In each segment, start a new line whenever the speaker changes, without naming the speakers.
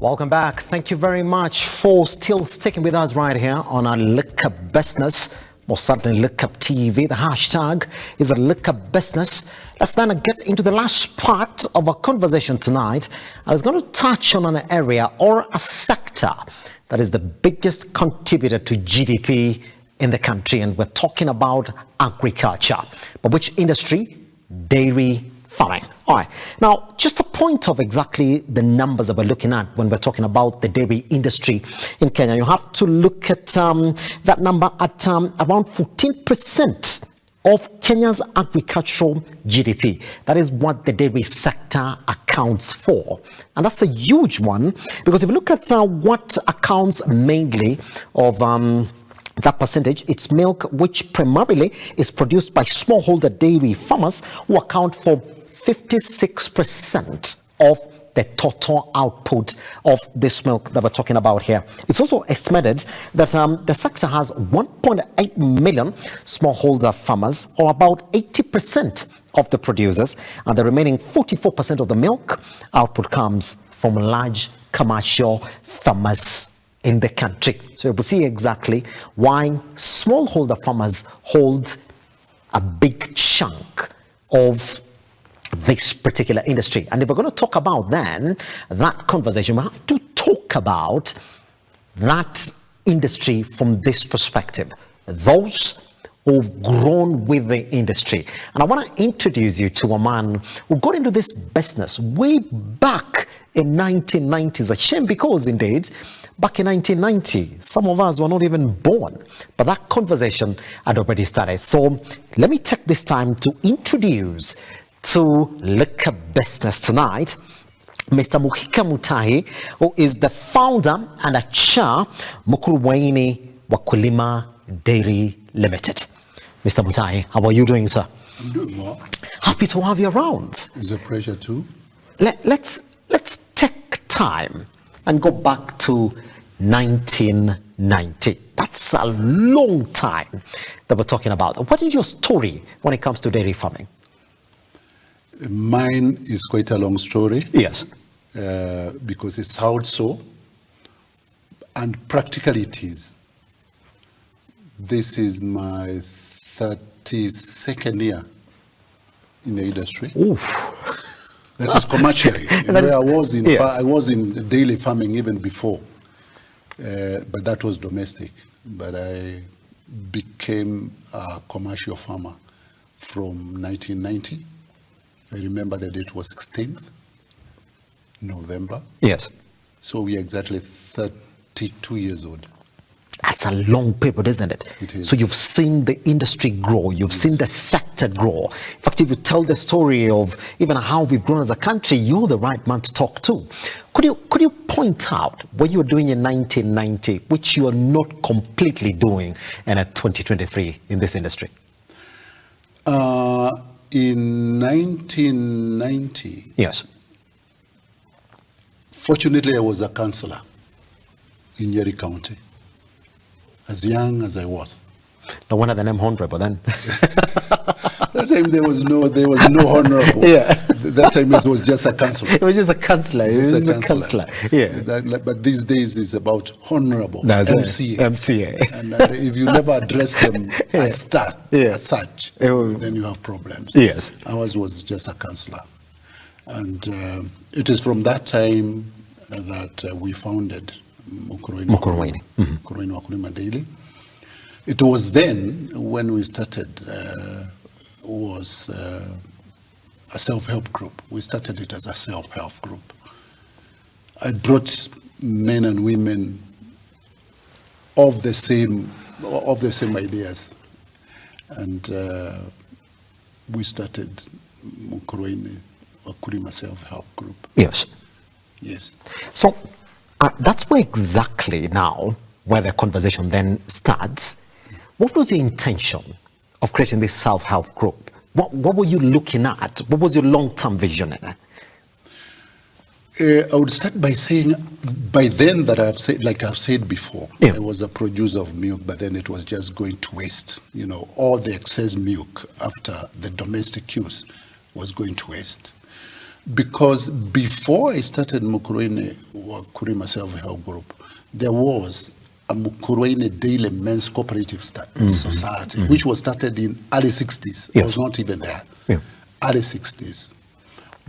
Welcome back. Thank you very much for still sticking with us right here on our Look Up Business, or certainly Look Up TV. The hashtag is a Look Up Business. Let's then get into the last part of our conversation tonight. I was going to touch on an area or a sector that is the biggest contributor to GDP in the country, and we're talking about agriculture. But which industry? Dairy farming. All right. Now, just a point of exactly the numbers that we're looking at when we're talking about the dairy industry in Kenya. You have to look at that number at around 14% of Kenya's agricultural GDP. That is what the dairy sector accounts for. And that's a huge one, because if you look at what accounts mainly of that percentage, it's milk, which primarily is produced by smallholder dairy farmers, who account for 56% of the total output of this milk that we're talking about here. It's also estimated that the sector has 1.8 million smallholder farmers, or about 80% of the producers, and the remaining 44% of the milk output comes from large commercial farmers in the country. So we'll see exactly why smallholder farmers hold a big chunk of this particular industry. And if we're going to talk about then that conversation, we have to talk about that industry from this perspective, those who've grown with the industry. And I want to introduce you to a man who got into this business way back in 1990s. A shame, because indeed back in 1990 some of us were not even born, but that conversation had already started. So let me take this time to introduce to Look Up Business tonight Mr. Muhika Mutahi, who is the founder and a chair Mukurweini Wakulima Dairy Limited. Mr. Mutahi, how are you doing, sir?
I'm doing well.
Happy to have you around.
It's a pleasure too.
Let's take time and go back to 1990. That's a long time that we're talking about. What is your story when it comes to dairy farming?
Mine is quite a long story.
Yes.
Because it sounds so, and practically it is. This is my 32nd year in the industry.
Oof.
That is commercially. I was in daily farming even before, but that was domestic. But I became a commercial farmer from 1990. I remember the date was 16th November.
Yes.
So we are exactly 32 years old.
That's a long period, isn't it?
It is.
So you've seen the industry grow, you've seen the sector grow. In fact, if you tell the story of even how we've grown as a country, you're the right man to talk to. Could you point out what you were doing in 1990, which you are not completely doing in 2023 in this industry?
In 1990,
yes.
Fortunately, I was a councillor in Nyeri County, as young as I was.
No wonder the name honorable then.
That time there was no honorable.
Yeah.
That time it was just a councillor.
It was just a councillor.
Yeah. But these days it's about honorable.
No,
MCA.
MCA.
And if you never address them as that, as such, then you have problems.
Yes.
Ours was just a councillor. And it is from that time that we founded Mukurweini Wakulima Daily. It was then when we started, was a self-help group. We started it as a self-help group. I brought men and women of the same ideas, and we started Mukurweini Wakulima self-help group.
Yes.
Yes.
So that's where exactly now where the conversation then starts. What was the intention of creating this self-help group? What were you looking at? What was your long-term vision in it?
I would start by saying, by then that I've said, like I've said before, I was a producer of milk, but then it was just going to waste. You know, all the excess milk after the domestic use was going to waste. Because before I started Mukurweini Wakulima Self-Help Group, there was a Mukurweini Daily Men's Co-operative Society, which was started in early 60s. I was not even there. Early 60s.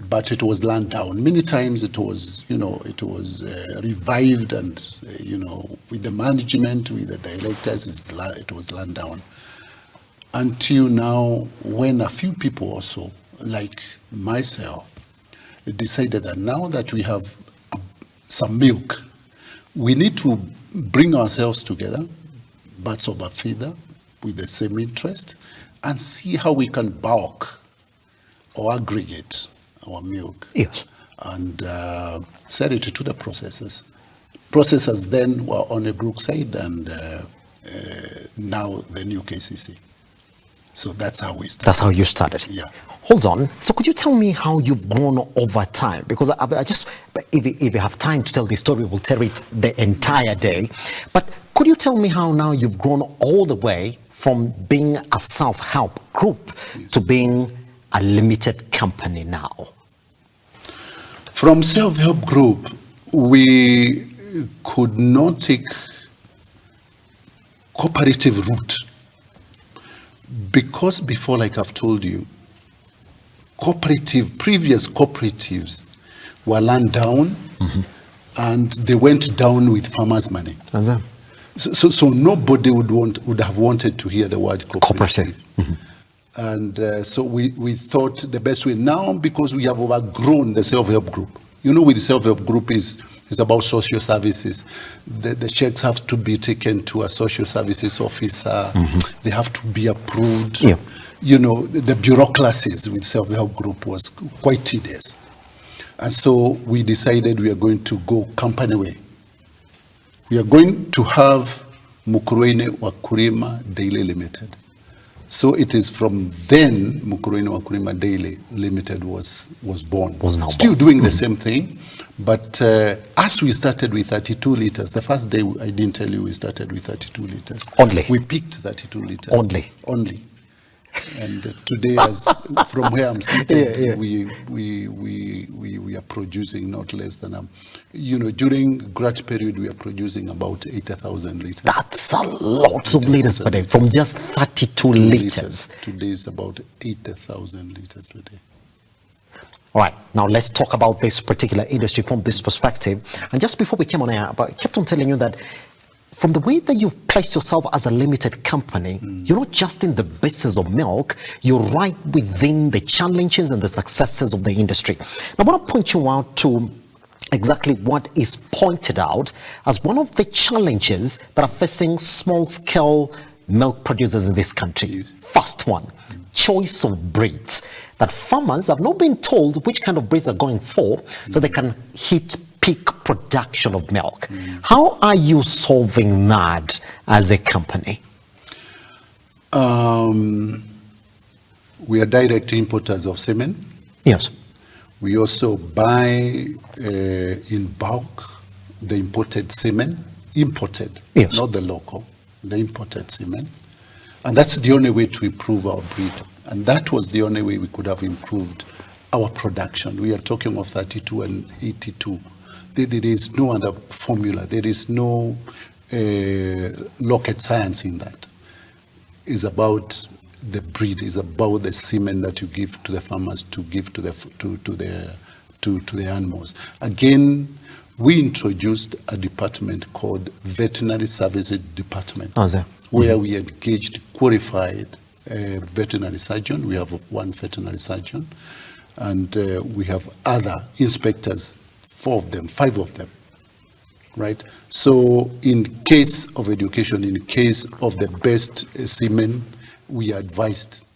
But it was land down. Many times it was, revived and, with the management, with the directors, it was land down. Until now, when a few people also, like myself, decided that now that we have some milk, we need to bring ourselves together, birds of a feather, with the same interest, and see how we can bulk or aggregate our milk.
Yes.
And sell it to the processors. Processors then were on a Brookside and now the new KCC. So that's how we started.
That's how you started.
Yeah.
Hold on. So could you tell me how you've grown over time? Because I just, if you have time to tell the story, we'll tell it the entire day. But could you tell me how now you've grown all the way from being a self-help group to being a limited company now?
From self-help group, we could not take cooperative route because before, like I've told you, previous cooperatives were land down and they went down with farmers' money. So nobody would have wanted to hear the word cooperative. And so we thought the best way now, because we have overgrown the self-help group. With the self-help group is about social services. The checks have to be taken to a social services officer. They have to be approved.
Yeah.
The bureaucracies with self-help group was quite tedious. And so we decided we are going to go company way. We are going to have Mukurweini Wakulima Daily Limited. So it is from then Mukurweini Wakulima Daily Limited was born. Still doing the same thing, but as we started with 32 liters, the first day I didn't tell you we started with 32 liters.
Only.
We picked 32 liters.
Only.
And today, as from where I'm seated, we are producing not less than during grat period we are producing about 80,000 liters.
That's a lot of liters per day from just 32 liters.
Today is about 80,000 liters per day.
All right, now let's talk about this particular industry from this perspective. And just before we came on air, I kept on telling you that from the way that you've placed yourself as a limited company, you're not just in the business of milk, you're right within the challenges and the successes of the industry. Now, I want to point you out to exactly what is pointed out as one of the challenges that are facing small-scale milk producers in this country. First one, choice of breeds. That farmers have not been told which kind of breeds they're going for so they can hit peak production of milk. How are you solving that as a company?
We are direct importers of semen.
Yes.
We also buy in bulk the imported semen,
yes,
not the local, the imported semen. And that's the only way to improve our breed. And that was the only way we could have improved our production. We are talking of 32 and 82. There is no other formula. There is no rocket science in that. It's about the breed. It's about the semen that you give to the farmers to give to the animals. Again, we introduced a department called Veterinary Services Department, where we engaged qualified veterinary surgeon. We have one veterinary surgeon, and we have other inspectors. 5 of them, right? So in case of education, in case of the best semen, we advised,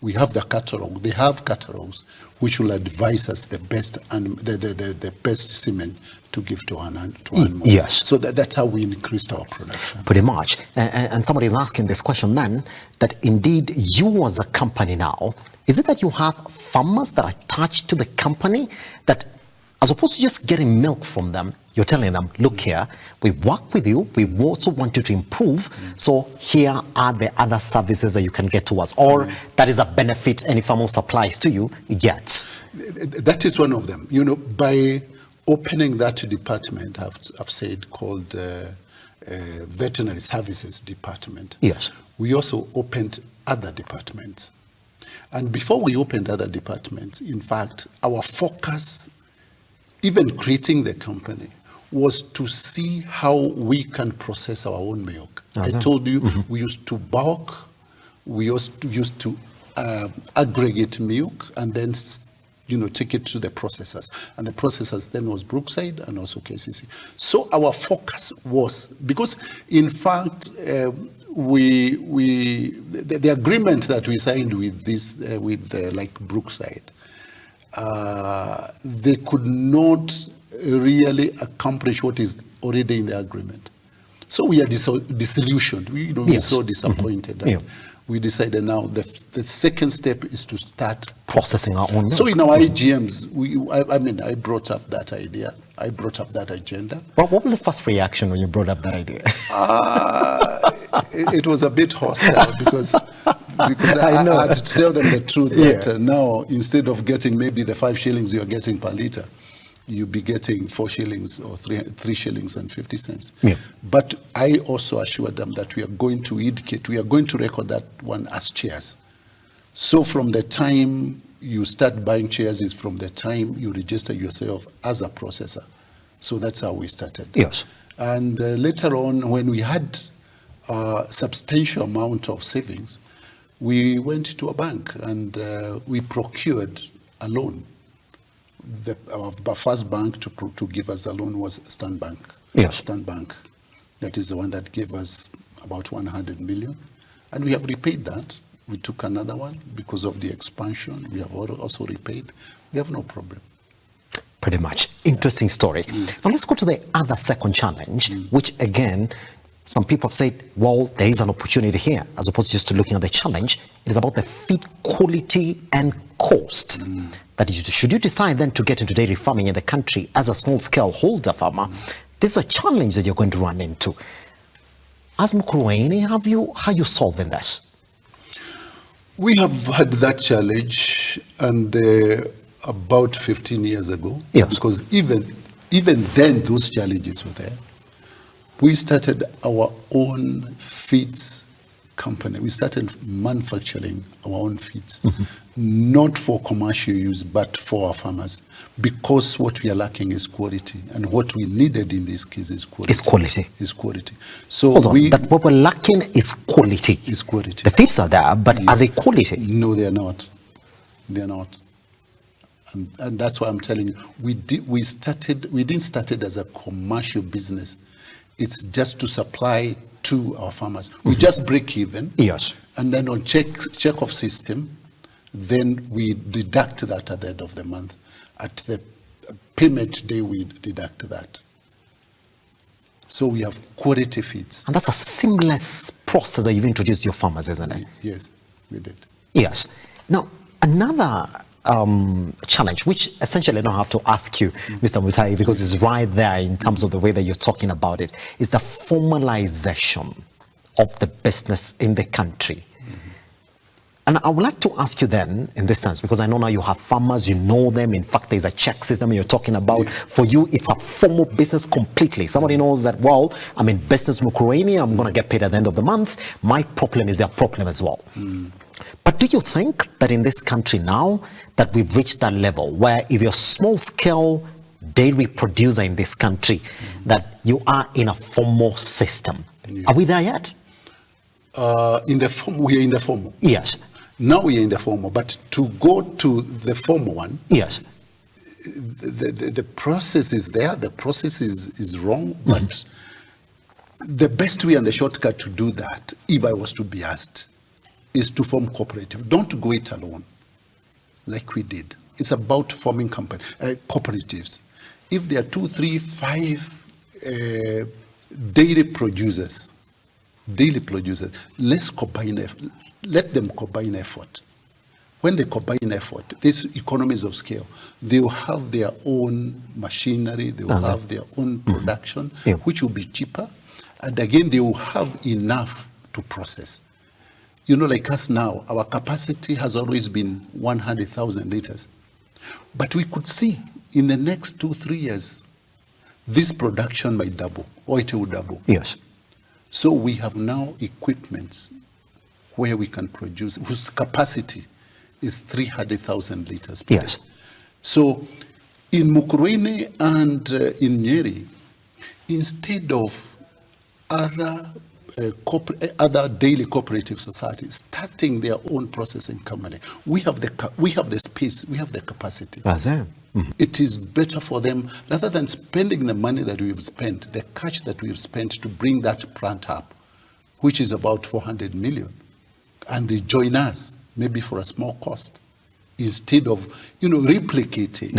we have the catalog, they have catalogs which will advise us the best and the best semen to give to animals.
Yes.
So that's how we increased our production.
Pretty much. And somebody is asking this question then, that indeed you as a company now, is it that you have farmers that are attached to the company that as opposed to just getting milk from them, You're telling them, look here, we work with you, we also want you to improve, so here are the other services that you can get to us, or that is a benefit any farmer supplies to you, gets.
That is one of them. You know, by opening that department, I've said, called Veterinary Services Department.
Yes.
We also opened other departments. And before we opened other departments, in fact, our focus, even creating the company, was to see how we can process our own milk. I told you, we used to bulk, we used to aggregate milk, and then take it to the processors. And the processors then was Brookside and also KCC. So our focus was, because in fact, the agreement that we signed with this, like Brookside, they could not really accomplish what is already in the agreement. So we are disillusioned. We were so disappointed. And we decided now the second step is to start
processing our own milk.
So in our IGMs, I brought up that idea. I brought up that agenda.
Well, what was the first reaction when you brought up that idea?
It was a bit hostile because I had to tell them the truth that now, instead of getting maybe the 5 shillings you're getting per litre, you'll be getting 4 shillings or 3 shillings and 50 cents.
Yeah.
But I also assured them that we are going to educate, we are going to record that one as chairs. So from the time you start buying chairs is from the time you register yourself as a processor. So that's how we started.
Yes.
And later on, when we had a substantial amount of savings, we went to a bank and we procured a loan. Our first bank to give us a loan was Stan Bank.
Yes.
Stan Bank. That is the one that gave us about 100 million. And we have repaid that. We took another one because of the expansion. We have also repaid. We have no problem.
Pretty much. Interesting story. Now let's go to the other second challenge, which again, some people have said, well, there is an opportunity here, as opposed to just to looking at the challenge. It is about the feed quality and cost. That is, should you decide then to get into dairy farming in the country as a small-scale holder farmer, this is a challenge that you're going to run into. As Mukurweini, how are you solving this?
We have had that challenge, and about 15 years ago, because even then those challenges were there. We started our own feeds company. We started manufacturing our own feeds, not for commercial use, but for our farmers, because what we are lacking is quality, and what we needed in this case is quality. Is quality. So
hold on, that what we're lacking is quality.
Is quality.
The feeds are there, but are they quality?
No, they are not. They are not. And that's why I'm telling you, we didn't start it as a commercial business. It's just to supply to our farmers. We just break even.
Yes.
And then on check-off system, then we deduct that at the end of the month. At the payment day, we deduct that. So we have quality feeds.
And that's a seamless process that you've introduced to your farmers, isn't it?
Yes, we did.
Yes. Now, another challenge, which essentially I don't have to ask you, Mr. Mutahi, because it's right there in terms of the way that you're talking about it, is the formalization of the business in the country. And I would like to ask you then, in this sense, because I know now you have farmers, you know them, in fact, there's a check system you're talking about. For you, it's a formal business completely. Somebody knows that, well, I'm in business Mukurweini, I'm going to get paid at the end of the month. My problem is their problem as well. But do you think that in this country now, that we've reached that level where if you're a small-scale dairy producer in this country, that you are in a formal system? Are we there yet?
We are in the formal.
Yes.
Now we are in the formal, but to go to the formal one,
yes,
the process is there. The process is wrong, but the best way and the shortcut to do that, if I was to be asked, is to form cooperative. Don't go it alone, like we did. It's about forming cooperatives. If there are 2, 3, 5 daily producers, let's combine. Let them combine effort. when they combine effort, these economies of scale, they will have their own machinery, they will have their own production, which will be cheaper. And again, they will have enough to process. You know, like us now, our capacity has always been 100,000 liters. But we could see in the next 2-3 years, this production might double, or it will double.
Yes.
So we have now equipments where we can produce, whose capacity is 300,000 liters per day. So in Mukurweini and in Nyeri, instead of other daily cooperative societies starting their own processing company, we have the space, we have the capacity. It is better for them, rather than spending the money that we've spent, the cash that we've spent to bring that plant up, which is about 400 million, and they join us maybe for a small cost, instead of replicating,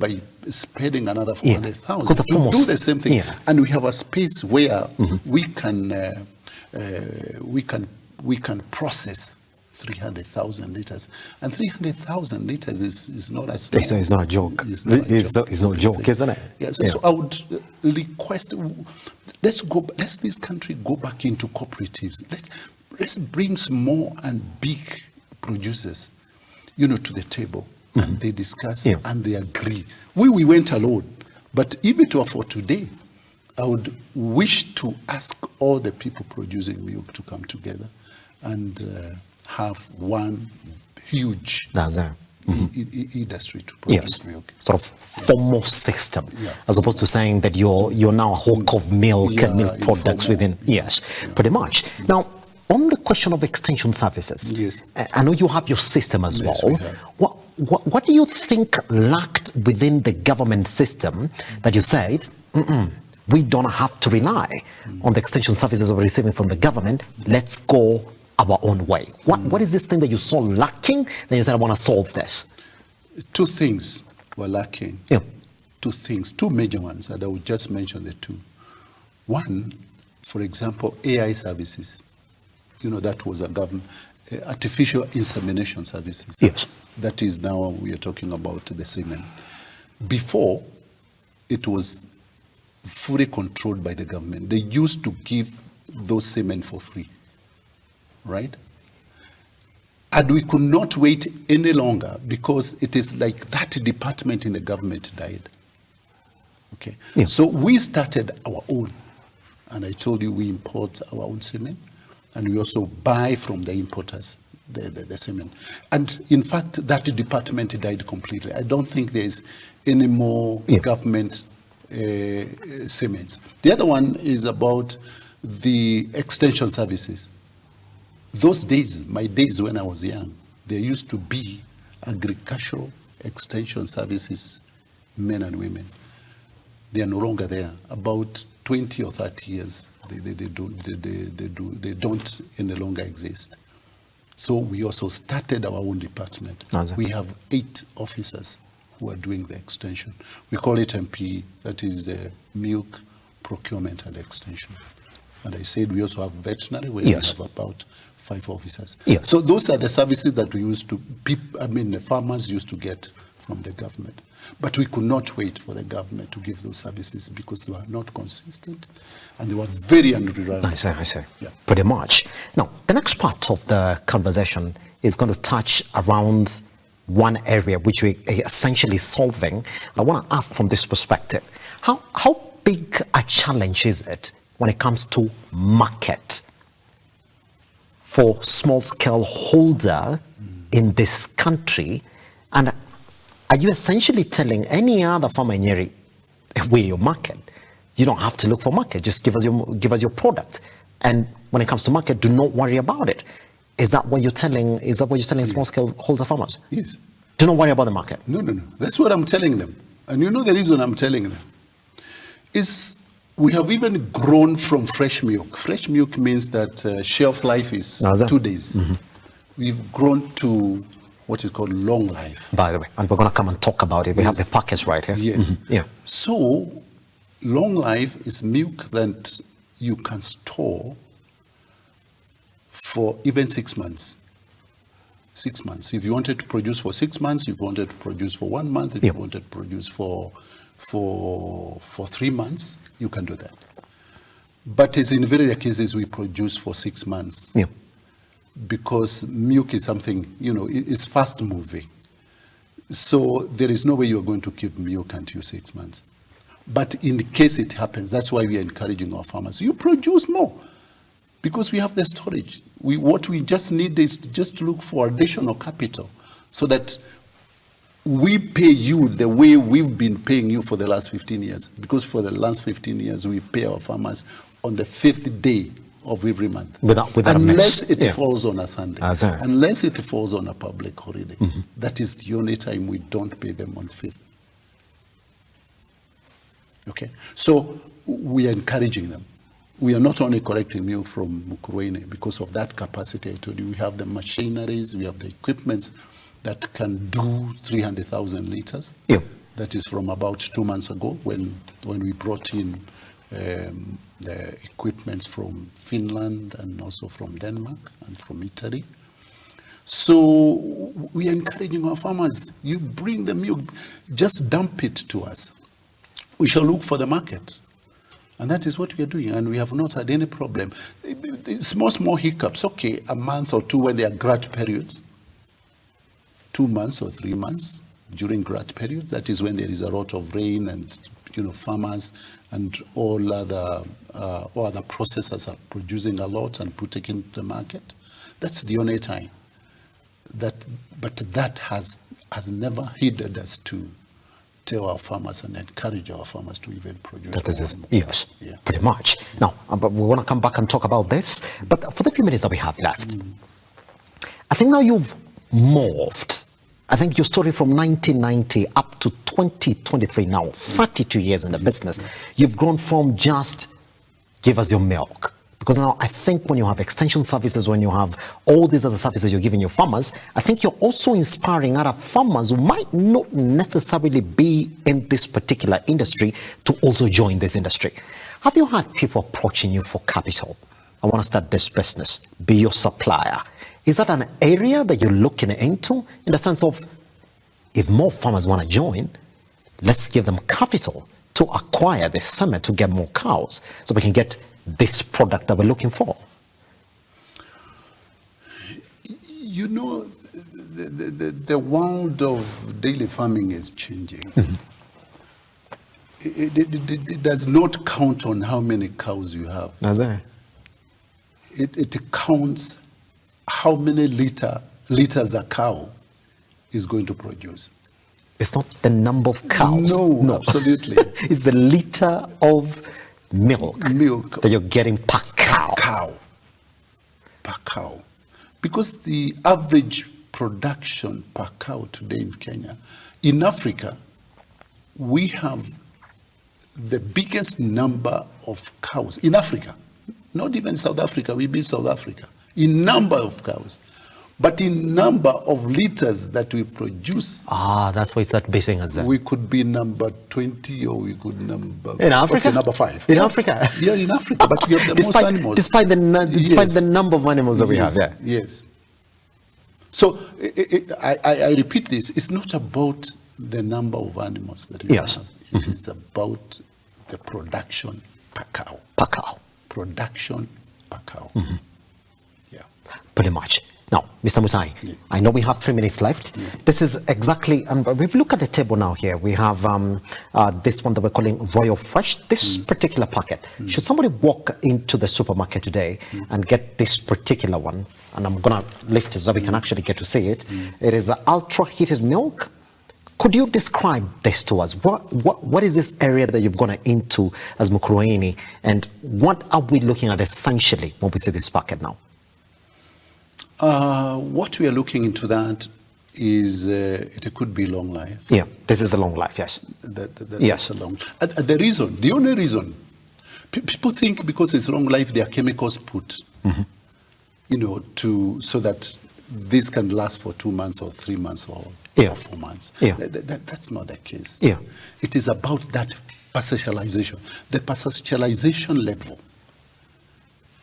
by spending another 400,000 to do the same thing. And we have a space where we can process 300,000 liters, and 300,000 liters is not a small.
It's not a joke. It's not a joke, isn't it?
So I would request, let's this country go back into cooperatives. Let's bring small and big producers, to the table, and they discuss and they agree. We went alone, but if it were for today, I would wish to ask all the people producing milk to come together and have one huge industry to produce milk.
Sort of formal system, as opposed to saying that you're now a hawk of milk and milk products within. Pretty much. Now, on the question of extension services, I know you have your system as well. What do you think lacked within the government system that you said, we don't have to rely on the extension services we're receiving from the government, let's go our own way? What is this thing that you saw lacking, that you said, I want to solve this?
Two things were lacking. Two major ones, and I would just mention the two. One, for example, AI services. That was a government, artificial insemination services. That is now we are talking about the semen. Before, it was fully controlled by the government. They used to give those semen for free, right? And we could not wait any longer, because it is like that department in the government died. Okay. So we started our own, and I told you we import our own semen. And we also buy from the importers the semen. And in fact, that department died completely. I don't think there's any more government semens. The other one is about the extension services. Those days, my days when I was young, there used to be agricultural extension services, men and women. They are no longer there. About 20 or 30 years. They don't any longer exist. So we also started our own department. We have 8 officers who are doing the extension. We call it MPE, that is milk procurement and extension. And I said we also have veterinary, where we have about 5 officers. So those are the services that we used to, the farmers used to get from the government. But we could not wait for the government to give those services, because they were not consistent and they were very unreliable.
I see. Pretty much. Now, the next part of the conversation is going to touch around one area which we're essentially solving. I want to ask from this perspective, how big a challenge is it when it comes to market for small-scale holder in this country? And are you essentially telling any other farmer in Nyeri, we're your market? You don't have to look for market. Just give us your product. And when it comes to market, do not worry about it. Is that what you're telling? Is that what you're telling small-scale holder farmers?
Yes.
Do not worry about the market.
No. That's what I'm telling them. And you know the reason I'm telling them is we have even grown from fresh milk. Fresh milk means that shelf life is 2 days. We've grown to what is called long life.
By the way, and we're going to come and talk about it. We have the package right here.
Yes. So long life is milk that you can store for even 6 months. 6 months. If you wanted to produce for 6 months, if you wanted to produce for 1 month, if you wanted to produce for 3 months, you can do that. But as in very rare cases, we produce for 6 months.
Yeah.
Because milk is something, it's fast moving. So there is no way you're going to keep milk until 6 months. But in case it happens, that's why we are encouraging our farmers. You produce more because we have the storage. What we just need is just to look for additional capital so that we pay you the way we've been paying you for the last 15 years. Because for the last 15 years, we pay our farmers on the 5th day of every month.
Without
unless it falls on a Sunday.
Right.
Unless it falls on a public holiday. That is the only time we don't pay them on 5th. Okay? So we are encouraging them. We are not only collecting milk from Mukurweini because of that capacity I told you. We have the machineries, we have the equipment that can do 300,000 liters.
Yeah.
That is from about 2 months ago when we brought in the equipment from Finland and also from Denmark and from Italy. So we are encouraging our farmers, you bring the milk, just dump it to us. We shall look for the market. And that is what we are doing, and we have not had any problem. Small hiccups, okay, a month or two when there are drought periods, 2 months or 3 months during drought periods, that is when there is a lot of rain and, farmers and all other processors are producing a lot and putting it into the market. That's the only time. But that has never hindered us to tell our farmers and encourage our farmers to even produce.
That is, yes,
yeah.
Pretty much. Now, but we want to come back and talk about this. But for the few minutes that we have left, I think now you've morphed. I think your story from 1990 up to 2023 now, 32 years in the business, you've grown from just give us your milk. Because now I think when you have extension services, when you have all these other services you're giving your farmers, I think you're also inspiring other farmers who might not necessarily be in this particular industry to also join this industry. Have you had people approaching you for capital? I want to start this business, be your supplier. Is that an area that you're looking into in the sense of if more farmers want to join, let's give them capital to acquire this semen to get more cows so we can get this product that we're looking for?
The world of daily farming is changing. It does not count on how many cows you have. It counts how many liters a cow is going to produce.
It's not the number of cows.
No. Absolutely.
It's the liter of milk that you're getting per cow.
Per cow. Because the average production per cow today in Kenya, in Africa, we have the biggest number of cows in Africa. Not even South Africa, we beat South Africa. In number of cows. But in number of liters that we produce,
that's why it's that beating us there.
We could be number 20 or we could number...
In Africa?
Okay, number 5.
In Africa?
Yeah, in Africa, but we have the most animals.
Despite the number of animals that we have, yeah.
Yes. So, I repeat this, it's not about the number of animals that we have. It is about the production per cow.
Per cow.
Production per cow. Yeah.
Pretty much. Now, Mr. Mutahi, I know we have 3 minutes left. This is exactly, we've looked at the table now here. We have this one that we're calling Royal Fresh. This particular packet, should somebody walk into the supermarket today and get this particular one, and I'm going to lift it so we can actually get to see it. It is ultra heated milk. Could you describe this to us? What is this area that you've gone into as Mukurweini, and what are we looking at essentially when we see this packet now?
What we are looking into that is it could be long life.
Yeah, this is a long life, yes.
That's a long. The only reason, people think because it's long life, there are chemicals put, so that this can last for 2 months or 3 months or 4 months.
Yeah.
That's not the case.
Yeah.
It is about that pasteurization. The pasteurization level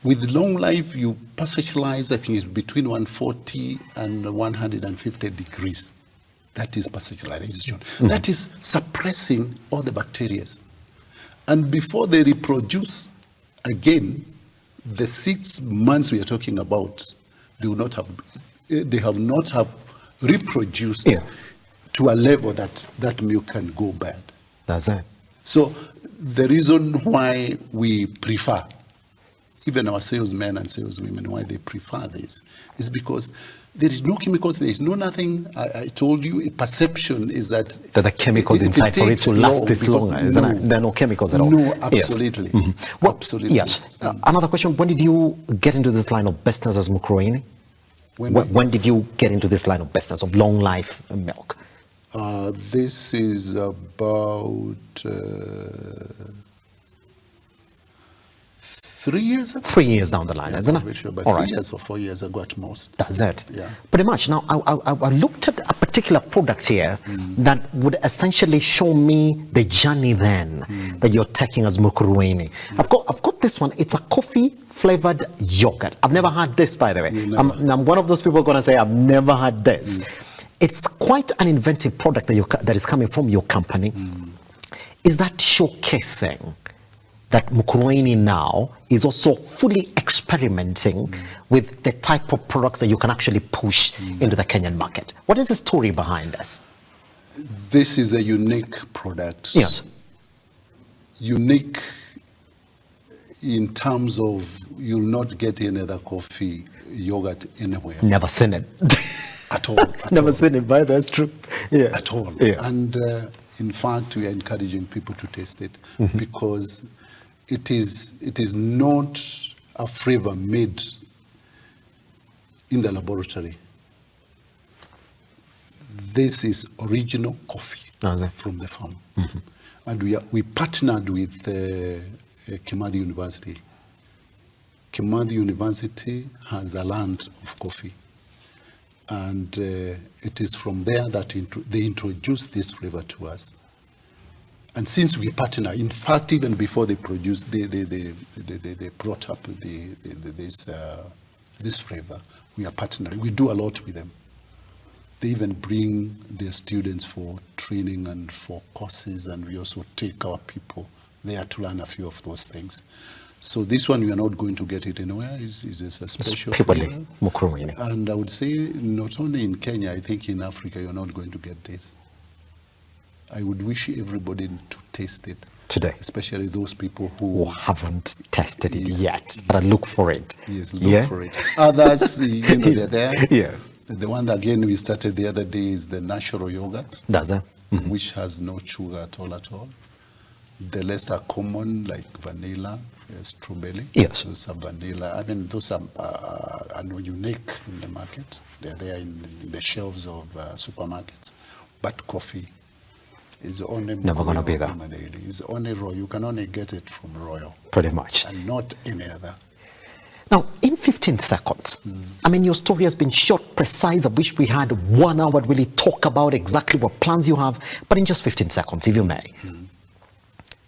With long life, you passagelize, I think it's between 140 and 150 degrees. That is passagization. That is suppressing all the bacteria. And before they reproduce, again, the 6 months we are talking about, they have not reproduced to a level that milk can go bad.
That's it.
So the reason why we prefer, even our salesmen and saleswomen, why they prefer this is because there is no chemicals, there is no nothing. I told you, perception is that
the chemicals inside for it to last this longer, isn't it? There are no chemicals at all.
No, absolutely.
Yes. Well,
absolutely.
Yes. Another question, when did you get into this line of business as Mukurweini? When did you get into this line of business of long life milk?
This is about 3 years ago.
3 years down the line, isn't it?
Sure, but
all
3
right.
years or 4 years ago at most.
That's it.
Yeah.
Pretty much. Now, I looked at a particular product here that would essentially show me the journey then that you're taking as Mukurweini. I've got this one. It's a coffee flavored yogurt. I've never had this, by the way. I'm one of those people going to say I've never had this. It's quite an inventive product that is coming from your company. Is that showcasing that Mukurweini now is also fully experimenting with the type of products that you can actually push into the Kenyan market? What is the story behind this?
This is a unique product.
Yes.
Unique in terms of you'll not get any other coffee yogurt anywhere.
Never seen it.
At all.
Never seen it, but that's true. Yeah.
At all.
Yeah.
And in fact, we are encouraging people to taste it because it is not a flavor made in the laboratory. This is original coffee from the farm. And we partnered with Kimathi University. Kimathi University has a land of coffee. And it is from there that they introduced this flavor to us. And since we partner, in fact, even before they produced, they brought up this flavor. We are partnering. We do a lot with them. They even bring their students for training and for courses, and we also take our people there to learn a few of those things. So this one, we are not going to get it anywhere. It's a special flavor.
Mukurweini.
And I would say not only in Kenya, I think in Africa, you're not going to get this. I would wish everybody to taste it.
Today.
Especially those people who
haven't tested it yet, but look for it.
Yes, look for it. Others, they're there.
Yeah.
The one that, again, we started the other day is the natural yogurt.
That's it.
Which has no sugar at all. The rest are common, like vanilla, strawberry.
Yes.
Those are vanilla. I mean, those are unique in the market. They're there in the shelves of supermarkets. But coffee is only
never going to be there.
It's only Royal. You can only get it from Royal.
Pretty much.
And not any other.
Now, in 15 seconds, I mean, your story has been short, precise. I wish we had 1 hour to really talk about exactly what plans you have. But in just 15 seconds, if you may.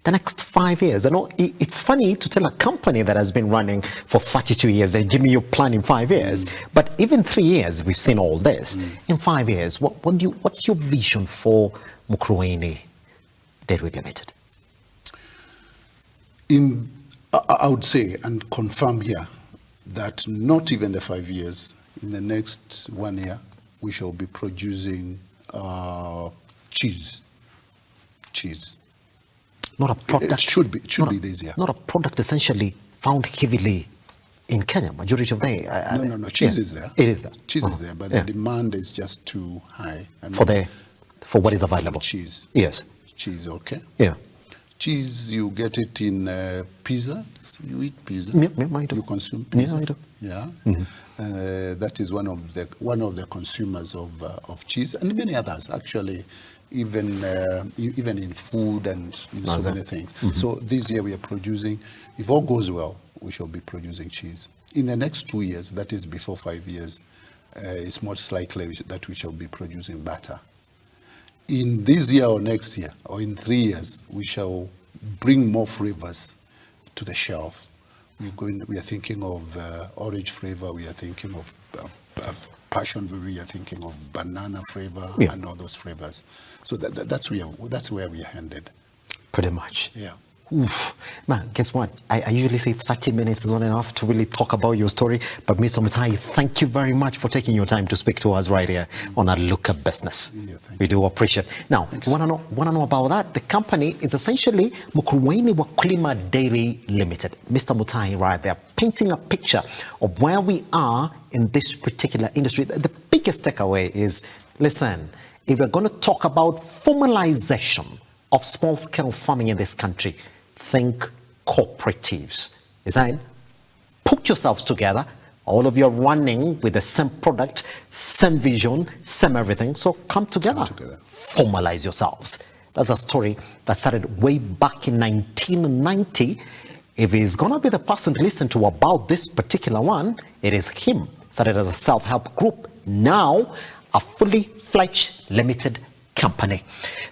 The next 5 years. I know it's funny to tell a company that has been running for 32 years, they give me your plan in 5 years. But even 3 years, we've seen all this. In 5 years, what's your vision for Mukurweini Dairy Limited?
I would say and confirm here that not even the 5 years, in the next 1 year, we shall be producing cheese.
Not a product.
It should be this year.
Not a product essentially found heavily in Kenya. Majority of them.
No. Cheese is there.
It is there.
Cheese is there, but the demand is just too high. I mean,
for what is available.
Cheese.
Yes.
Cheese, okay.
Yeah.
Cheese, you get it in pizza. You eat pizza.
Yeah, I do.
You consume pizza.
Yeah, I do.
Yeah. That is one of the consumers of cheese, and many others actually. Even in food and in so many things. So this year we are producing, if all goes well, we shall be producing cheese. In the next 2 years, that is before 5 years, it's most likely that we shall be producing butter. In this year or next year, or in 3 years, we shall bring more flavors to the shelf. We are thinking of orange flavor. We are thinking of passion. We are thinking of banana flavor and all those flavors. So that's where we are headed.
Pretty much.
Yeah.
Oof. Man, guess what? I usually say 30 minutes is not enough to really talk about your story. But Mr. Mutahi, thank you very much for taking your time to speak to us right here on A Look at Business.
Yeah,
we do appreciate it. Now, you want to know about that? The company is essentially Mukurweini Wakulima Dairy Limited. Mr. Mutahi right there, painting a picture of where we are in this particular industry. The biggest takeaway is, listen, if we're going to talk about formalization of small-scale farming in this country, think cooperatives. Design, put yourselves together. All of you are running with the same product, same vision, same everything. So come together. Formalize yourselves. That's a story that started way back in 1990. If he's going to be the person to listen to about this particular one, it is him. Started as a self-help group. Now, a fully fledged limited company.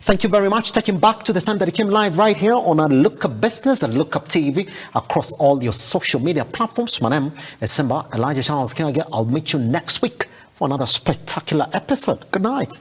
Thank you very much. Taking back to the time that it came live right here on A Look at Business and Look Up TV across all your social media platforms. My name is Simba Elijah Charles Kenge. I'll meet you next week for another spectacular episode. Good night.